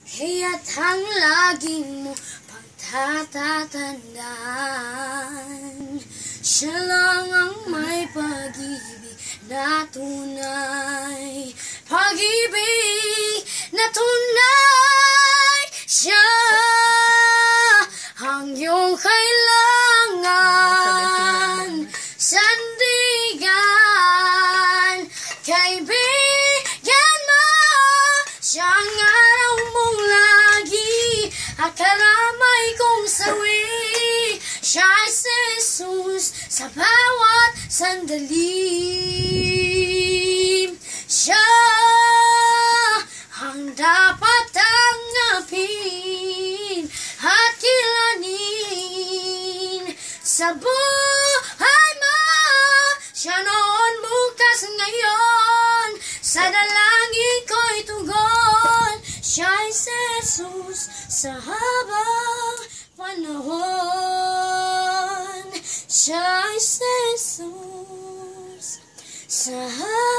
Kaya't ang lagi mo pagtatatandaan, siya lang ang may pag-ibig na tunay. Pag-ibig na tunay, siya ang iyong kailangan. Sandigan, kaibigan mo, siya ang araw mong lagi at karamay kong sawi. Siya ay si Jesus sa bawat sandali. Siya ang dapat tanggapin at kilanin sa buhay mo. Siya noon, bukas, ngayon, sa dalangin ko'y tugon. Siya ay si Jesus sa habang panahon. Siya ay si Jesus sa habang